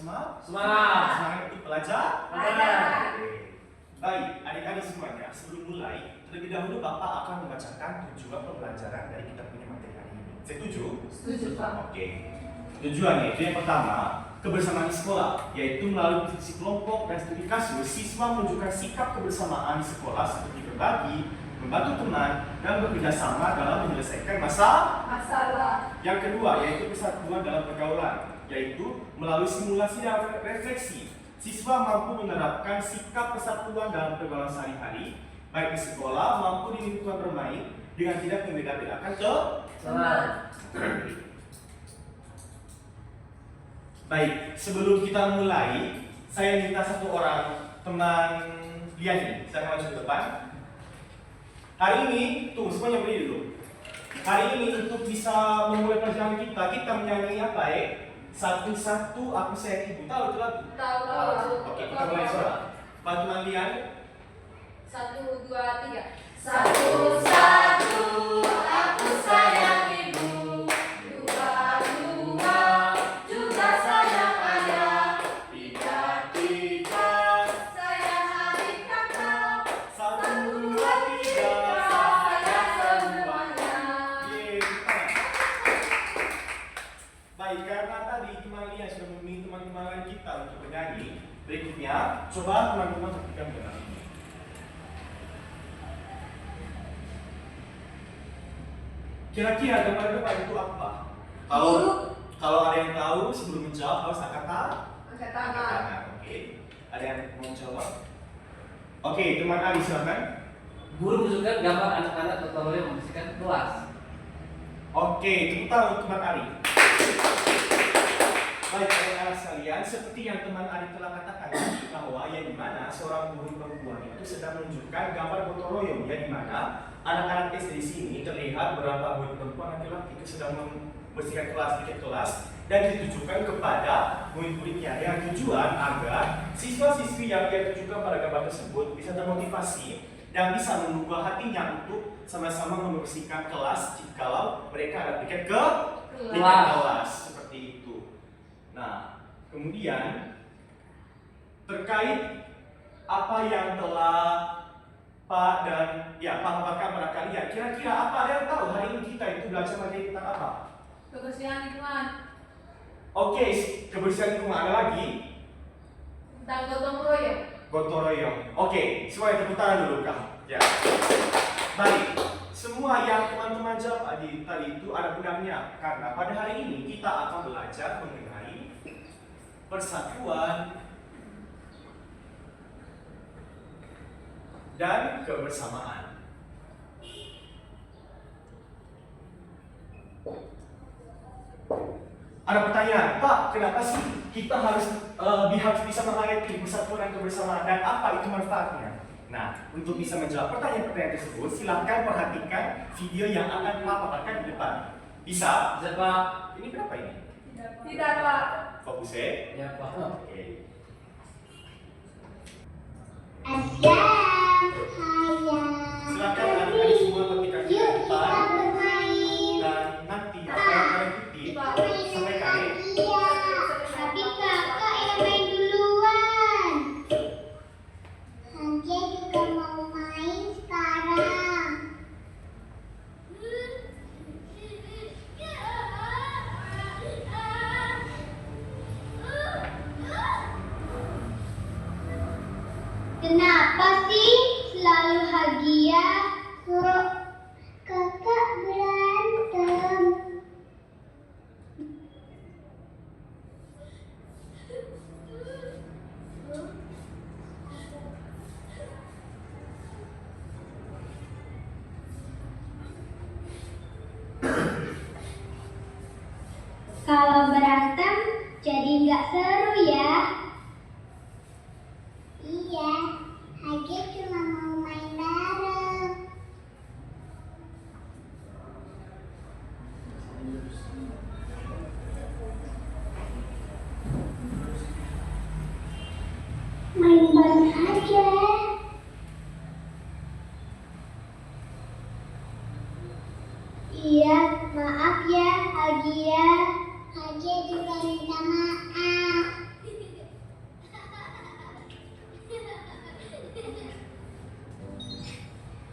Semangat. Semangat untuk belajar. Oke. Baik, adik-adik semuanya, sebelum mulai, terlebih dahulu Bapak akan membacakan tujuan pembelajaran dari kita punya materi hari ini. Setuju? Setuju, Pak. Oke. Tujuannya itu yang pertama, kebersamaan di sekolah, yaitu melalui diskusi kelompok dan studi kasus, siswa menunjukkan sikap kebersamaan di sekolah seperti berbagi, membantu teman, dan bekerja sama dalam menyelesaikan masalah. Yang kedua, yaitu persatuan dalam pergaulan, yaitu melalui simulasi dan refleksi. Siswa mampu menerapkan sikap persatuan dalam pergaulan sehari-hari, baik di sekolah maupun di lingkungan bermain, dengan tidak membeda-bedakan Semangat. Baik, sebelum kita mulai, saya minta satu orang teman Liani, saya maju ke depan. Hari ini, tunggu semuanya berdiri dulu. Hari ini untuk bisa memulai perjalanan kita menyanyi apa ya? Satu-satu aku sayang ibu. Tahu itu lagu? Tahu. Oke, kita mulai suara. Bantuan Lian. 1, 2, 3. Satu-satu aku sayang ibu, dua-dua juga sayang ayah, tiga-tiga Sayang adik kakak. 1, 2, 3. Sayang semuanya. Yeay, baik, karena tadi teman Lian sudah memenuhi teman-teman lain kita untuk bernyanyi. Berikutnya, coba teman-teman perhatikan benar. Kira-kira gambar depan itu apa? Kalau ada yang tahu sebelum menjawab harus angkat Angkat tangan. Oke. Ada yang mau jawab? Oke, teman Ali silakan. Guru menunjukkan gambar anak-anak tutorial membersihkan kelas. Oke, tepuk tangan untuk teman Ali. Baik, anak-anak sekalian, seperti yang teman Ali telah katakan tadi, bahwa yang dimana seorang guru perempuan itu sedang menunjukkan gambar gotong royong, yang dimana anak-anak SD di sini terlihat beberapa guru perempuan laki-laki itu sedang membersihkan kelas dan ditujukan kepada murid-muridnya dengan tujuan agar siswa-siswi yang dia tunjukkan pada gambar tersebut bisa termotivasi dan bisa membuka hatinya untuk sama-sama membersihkan kelas jikalau mereka ada tiket ke kelas seperti itu. Nah, kemudian terkait apa yang telah Pak dan Pak paparkan pada kalian, kira-kira apa ada yang tahu hari ini kita itu belajar materi tentang apa? Kebersihan lingkungan. Oke, kebersihan lingkungan ada lagi? Tentang gotong royong. Gotong royong. Oke, semuanya tepuk tangan dulu Kak. Ya. Baik, semua yang teman-teman jawab tadi itu ada benarnya karena pada hari ini kita akan belajar mengenai persatuan dan kebersamaan. Ada pertanyaan, Pak, kenapa sih kita harus bisa menghayati persatuan dan kebersamaan dan apa itu manfaatnya? Nah, untuk bisa menjawab pertanyaan-pertanyaan tersebut, silakan perhatikan video yang akan Pak paparkan di depan. Bisa? Bisa, Pak. Ini berapa ini? Tidak, Pak. Fokus ya. Ya, Pak. Oke. Silakan adik-adik semua ketika di depan dan nanti apa yang kalian ikuti sampaikan ya. Tapi kakak yang main duluan. Dia juga mau main sekarang. Kenapa sih selalu Hagia? Kakak berantem. Kalau berantem jadi nggak seru ya. Iya, Hagia cuma mau main bareng. Main bareng aja. Iya, maaf ya Hagia. Hagia juga minta maaf.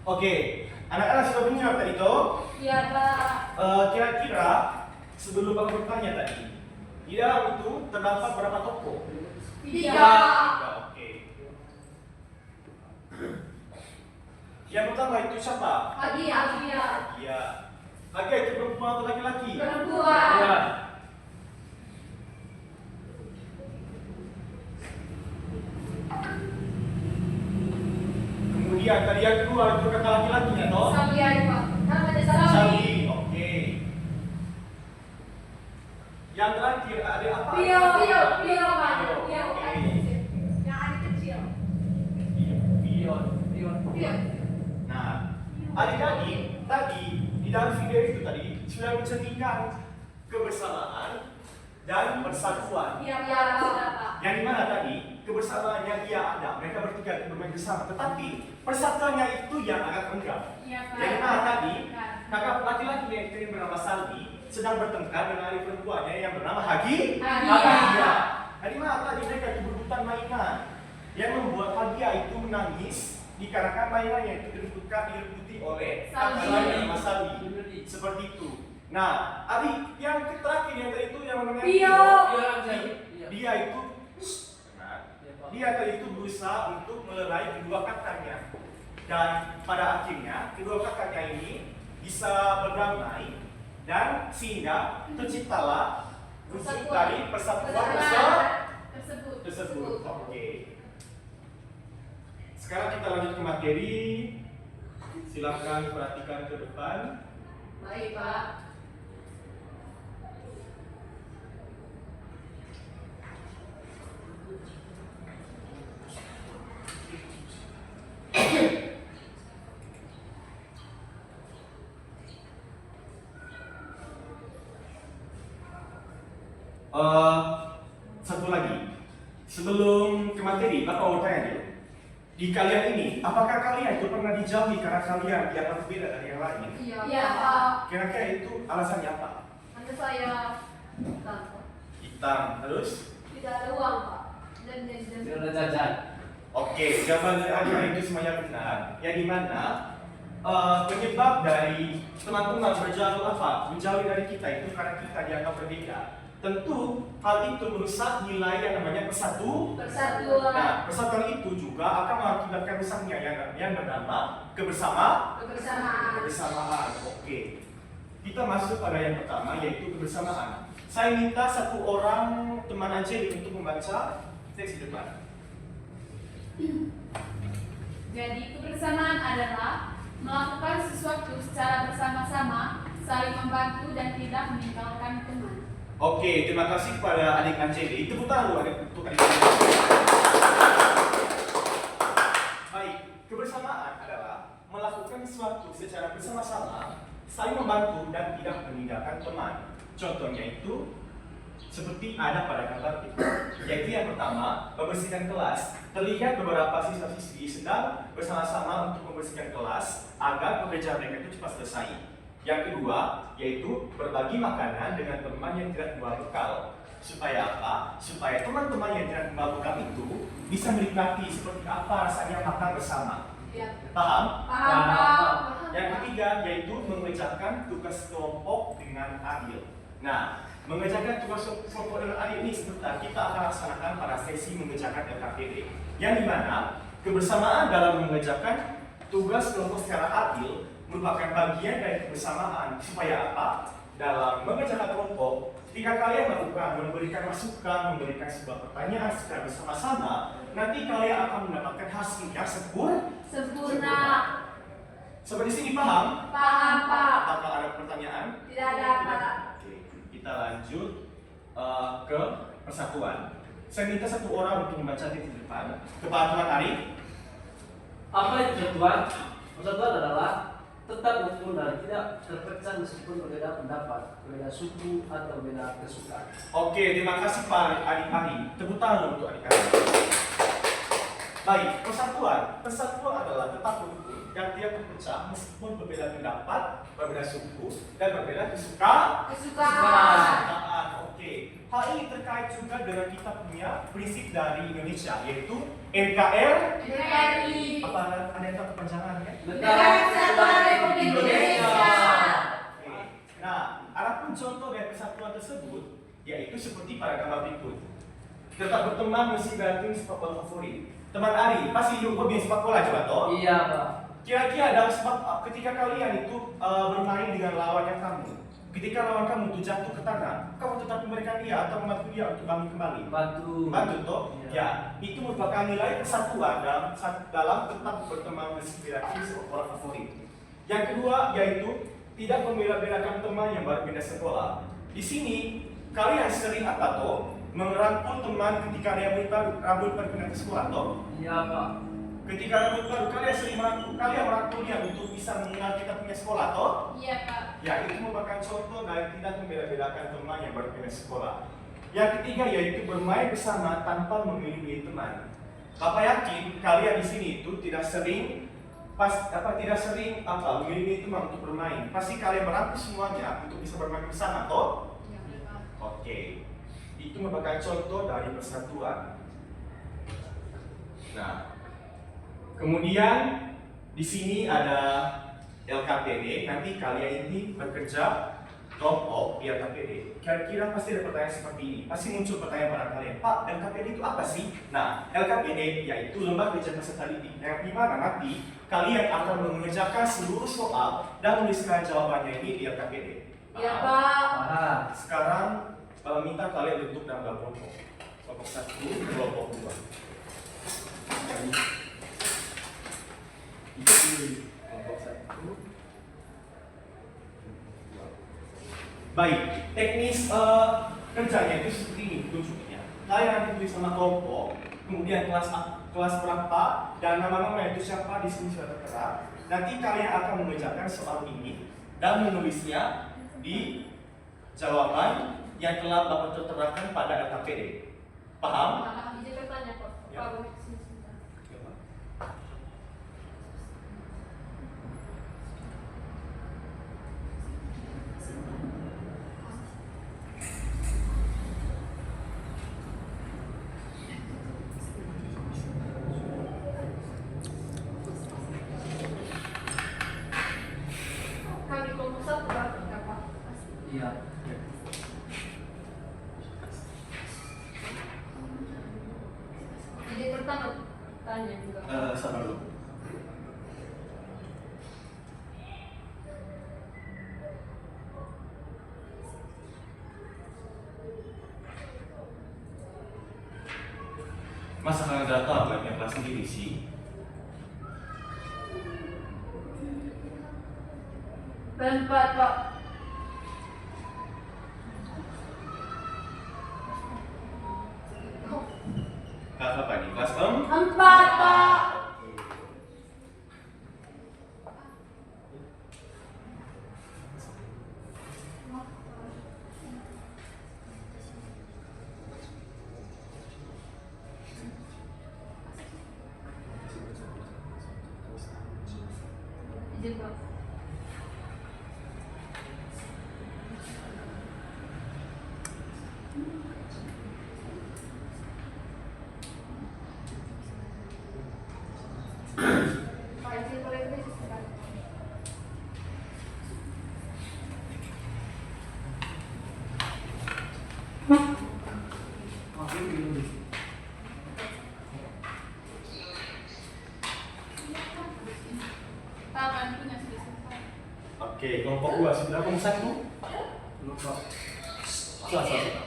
Oke, anak-anak sudah menyimak tadi toh? Iya, Pak. Kira-kira sebelum Bapak bertanya tadi, di dalam itu terdapat berapa toko? 3. Tiga, oke. Yang pertama itu siapa? Hadiah. Iya. Hadiah itu perempuan atau laki-laki? Perempuan. Iya. Kemudian tadi yang kedua itu kakak laki-lakinya toh? Sabi aja, Pak. Namanya Sabi. Sabi, oke. Yang terakhir ada apa? Pio, Pak. Pio, Pio, oke. yang adik kecil. Pion. Pion. Pio. Nah, adik-adik tadi di dalam video itu tadi sudah menceritakan kebersamaan dan persatuan. Iya, Pak. Yang dimana tadi kebersamaan yang ia ada, mereka bertiga bermain bersama, tetapi persatuannya itu yang agak rendah. Iya, Pak. Yang dimana tadi Kan. kakak laki-laki yang bernama Saldi sedang bertengkar dengan adik perempuannya yang bernama Hagi. Hadiah. Nah, di mana tadi mereka itu berebutan mainan yang membuat Hadiah itu menangis dikarenakan mainannya itu direbuti oleh Saldi. kakak lagi nama Saldi. Seperti itu. Nah, adik yang terakhir yang tadi itu yang namanya Pio. Iya. dia itu dia tadi itu berusaha untuk melerai kedua kakaknya, dan pada akhirnya kedua kakaknya ini bisa berdamai dan sehingga terciptalah wujud dari persatuan tersebut. Oke. Sekarang kita lanjut ke materi. Silakan perhatikan ke depan. Baik, Pak. Satu lagi, sebelum ke materi, Bapak mau tanya dulu. Di kalian ini, apakah kalian itu pernah dijauhi karena kalian dianggap berbeda dari yang lain? Iya, Pak. Kira-kira itu alasannya apa? Anda saya hitam. Hitam, terus? Tidak ada uang, Pak. Dan Tidak ada jajan. Oke, jawaban dari Anda itu semuanya benar. Yang dimana penyebab dari teman-teman berjauh apa? Menjauh dari kita itu karena kita dianggap berbeda. Tentu hal itu merusak nilai yang namanya persatuan. Nah, persatuan itu juga akan mengakibatkan rusaknya yang bernama kebersamaan. Oke. Kita masuk pada yang pertama yaitu kebersamaan. Saya minta satu orang teman Anjeli untuk membaca teks di depan. Jadi kebersamaan adalah melakukan sesuatu secara bersama-sama, saling membantu dan tidak meninggalkan teman. Oke, terima kasih kepada adik Anjeli. Tepuk tangan dulu untuk adik Anjeli. Baik, kebersamaan adalah melakukan sesuatu secara bersama-sama, saling membantu dan tidak meninggalkan teman. Contohnya itu seperti ada pada gambar itu, yaitu yang pertama, membersihkan kelas. Terlihat beberapa siswa-siswi sedang bersama-sama untuk membersihkan kelas agar pekerjaan mereka itu cepat selesai. Yang kedua, yaitu berbagi makanan dengan teman yang tidak membawa bekal. Supaya apa? Supaya teman-teman yang tidak membawa bekal itu bisa menikmati seperti apa rasanya makan bersama. Ya. Paham? Paham. Yang ketiga, yaitu mengerjakan tugas kelompok dengan adil. Nah, mengerjakan tugas kelompok dengan adil ini sebentar kita akan laksanakan pada sesi mengerjakan LKPD. Yang dimana kebersamaan dalam mengerjakan tugas kelompok secara adil merupakan bagian dari kebersamaan. Supaya apa? Dalam mengerjakan kelompok, ketika kalian melakukan memberikan masukan, memberikan sebuah pertanyaan secara bersama-sama, nanti kalian akan mendapatkan hasil yang Sempurna. Sampai di sini paham? Paham, Pak. Apakah ada pertanyaan? Tidak ada, Pak. Oke, kita lanjut ke persatuan. Saya minta satu orang untuk membaca di depan. Kepada Tuan Ari. Apa itu persatuan? Persatuan adalah tetap rukun dan tidak terpecah meskipun berbeda pendapat, berbeda suku atau berbeda kesukaan. Oke, terima kasih Pak Adik Ari. Tepuk tangan untuk Adik Ari. Baik, persatuan. Persatuan adalah tetap rukun yang tidak terpecah meskipun berbeda pendapat, berbeda suku, dan berbeda kesukaan. Kesukaan. Oke. hal ini terkait juga dengan kita punya prinsip dari Indonesia, yaitu NKRI. Apa ada yang tahu kepanjangannya? Negara Kesatuan Republik Indonesia. Oke. Nah, adapun contoh dari persatuan tersebut, yaitu seperti pada gambar berikut. Tetap berteman meski berarti sepak bola favorit. Teman Ari, pasti hobi sepak bola juga toh? Iya, Pak. Kira-kira dalam ketika kalian itu bermain dengan lawannya kamu, ketika lawan kamu itu jatuh ke tanah, kamu tetap memberikan dia atau membantu dia untuk bangun kembali? Bantu toh? Iya. Ya, itu merupakan nilai persatuan dalam tetap berteman meski berarti sepak bola favorit. Yang kedua yaitu tidak membela-belakan teman yang baru pindah sekolah. Di sini kalian sering apa toh? Merangkul teman ketika rambut baru pindah ke sekolah toh? Iya, Pak. Ketika rambut baru kalian merangkulnya untuk bisa mengenal kita punya sekolah toh? Iya, Pak. Ya, itu merupakan contoh dari tidak membela-belakan teman yang baru pindah sekolah. Yang ketiga yaitu bermain bersama tanpa memilih teman. Bapak yakin kalian di sini itu tidak sering memilih teman untuk bermain. Pasti kalian merangkul semuanya untuk bisa bermain bersama toh? Iya, Pak. Oke. Itu merupakan contoh dari persatuan. Nah, kemudian di sini ada LKPD. Nanti kalian ini bekerja kelompok di LKPD. Kira-kira pasti ada pertanyaan seperti ini. Pasti muncul pertanyaan pada kalian, Pak, LKPD itu apa sih? Nah, LKPD yaitu Lembaga Kerja Peserta Didik, yang dimana nanti kalian akan mengerjakan seluruh soal dan menuliskan jawabannya ini di LKPD. Iya, Pak. Sekarang minta kalian duduk dalam kelompok. Kelompok 1, kelompok 2. Kelompok 1. Baik, teknis kerjanya itu seperti ini tunjuknya. Kalian nanti tulis sama kelompok, kemudian kelas berapa dan nama-nama itu siapa di sini sudah tertera. Nanti kalian akan mengerjakan soal ini dan menulisnya di jawaban yang telah Bapak terterakan pada LKPD. Paham? Izin bertanya, Pak. Ya. Pak, boleh kesini sebentar. Kami kelompok 1 Pak. Iya. Izin pertama tanya juga. Sabar dulu. Masa kalian udah tahu kan yang kelas sendiri sih? Berempat, Pak. Kelas apa nih? Kelas 4, Pak. Izin, Pak. Pak, izin boleh tulis sebentar. Tangan punya sudah selesai. Oke, kelompok 2 sudah kelompok 1? Lupa. Selesai.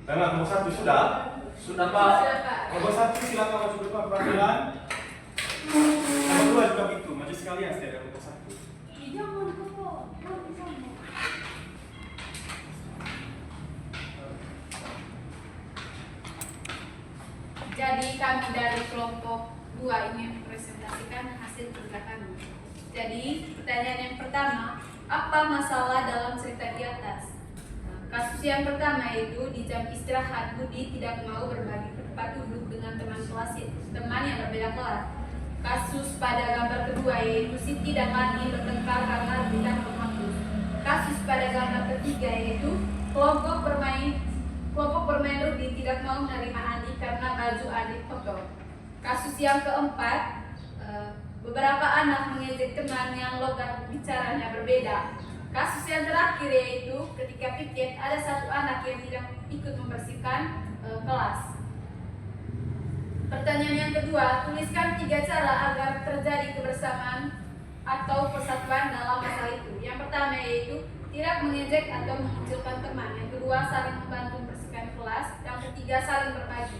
Memang kelompok 1 sudah? Sudah, Pak. Sudah, Pak. Kelompok 1 silakan masuk ke depan perwakilan. kedua juga begitu, maju sekalian setiap ada kelompok 1. Jangan kok, jangan. Jadi kami dari kelompok 2 ini mempresentasikan hasil kerja kami. Jadi pertanyaan yang pertama, apa masalah dalam cerita di atas? Kasus yang pertama yaitu di jam istirahat Budi tidak mau berbagi tempat duduk dengan teman yang berbeda kelas. Kasus pada gambar kedua yaitu Siti dan Lani bertengkar karena rebutan penghapus. Kasus pada gambar ketiga yaitu kelompok bermain Rudi tidak mau menerima Andi karena baju Andi kotor. Kasus yang keempat, beberapa anak mengejek teman yang logat bicaranya berbeda. Kasus yang terakhir yaitu ketika piket ada satu anak yang tidak ikut membersihkan kelas. Pertanyaan yang kedua, tuliskan 3 cara agar terjadi kebersamaan atau persatuan dalam masalah itu. Yang pertama yaitu tidak mengejek atau mengucilkan teman. Yang kedua, saling membantu membersihkan kelas. Yang ketiga, saling berbagi.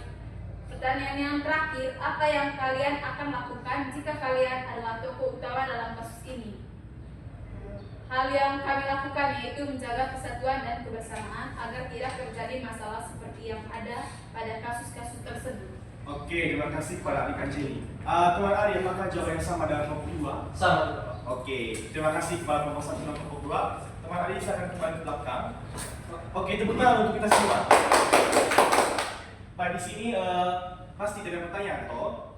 Pertanyaan yang terakhir, apa yang kalian akan lakukan jika kalian adalah tokoh utama dalam kasus ini? Hal yang kami lakukan yaitu menjaga persatuan dan kebersamaan agar tidak terjadi masalah seperti yang ada pada kasus-kasus tersebut. Oke, terima kasih kepada adik Anjeli. Tuan Ari, apakah jawaban yang sama dengan kelompok 2? Sama. Oke, terima kasih kepada kelompok 1 dan kelompok 2. Teman Ari, silakan kembali ke belakang. Oke, tepuk tangan untuk kita semua. Pak, di sini pasti tidak pertanyaan, toh?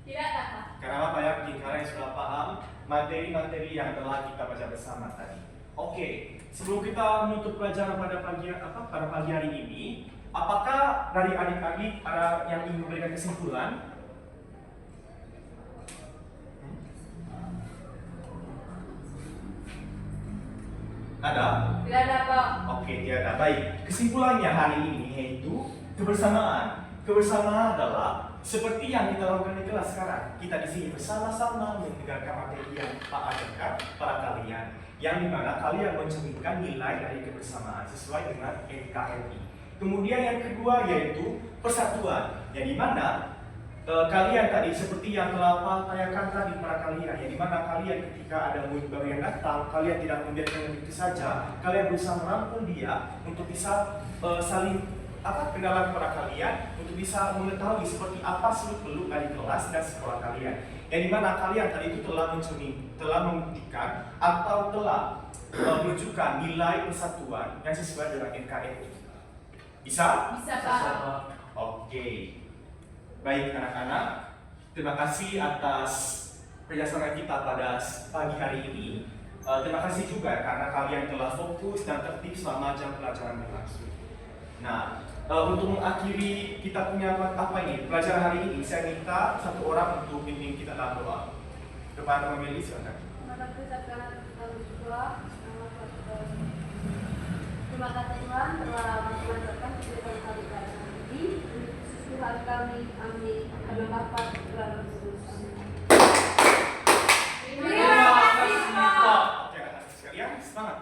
Tidak ada, Pak. Karena apa ya? Mungkin kalian sudah paham materi-materi yang telah kita baca bersama tadi. Oke, sebelum kita menutup pelajaran pada pagi hari ini, apakah dari adik-adik ada yang ingin memberikan kesimpulan? Ada? Tidak ada, Pak. Oke, tiada. Baik. Kesimpulannya hari ini yaitu kebersamaan. Kebersamaan adalah seperti yang kita lakukan di kelas sekarang. Kita di sini bersama-sama mendengarkan materi yang Pak ajarkan pada kalian, yang dimana kalian mencerminkan nilai dari kebersamaan sesuai dengan NKRI. Kemudian yang kedua yaitu persatuan, yang dimana kalian tadi seperti yang telah Pak tanyakan tadi kepada kalian, yang dimana kalian ketika ada murid baru yang datang, kalian tidak membiarkan begitu saja, kalian berusaha merangkul dia untuk bisa saling kenalan kepada kalian, untuk bisa mengetahui seperti apa seluk-beluk dari kelas dan sekolah kalian, yang dimana kalian tadi itu telah membuktikan atau telah menunjukkan nilai persatuan yang sesuai dengan NKRI. Bisa? Bisa, Pak. Oke. Baik anak-anak, terima kasih atas kerjasama kita pada pagi hari ini. Terima kasih juga karena kalian telah fokus dan tertib selama jam pelajaran berlangsung. Nah, untuk mengakhiri kita punya pelajaran hari ini, saya minta satu orang untuk bimbing kita dalam doa. Kepada Mama Meli, silakan. Terima kasih Tuhan telah mengajarkan kehidupan kami pada hari ini. Tuhan kami, amin. Adalah Bapa, Putra, dan Roh Kudus. Amin. Terima kasih, Pak. Oke, anak-anak sekalian, semangat.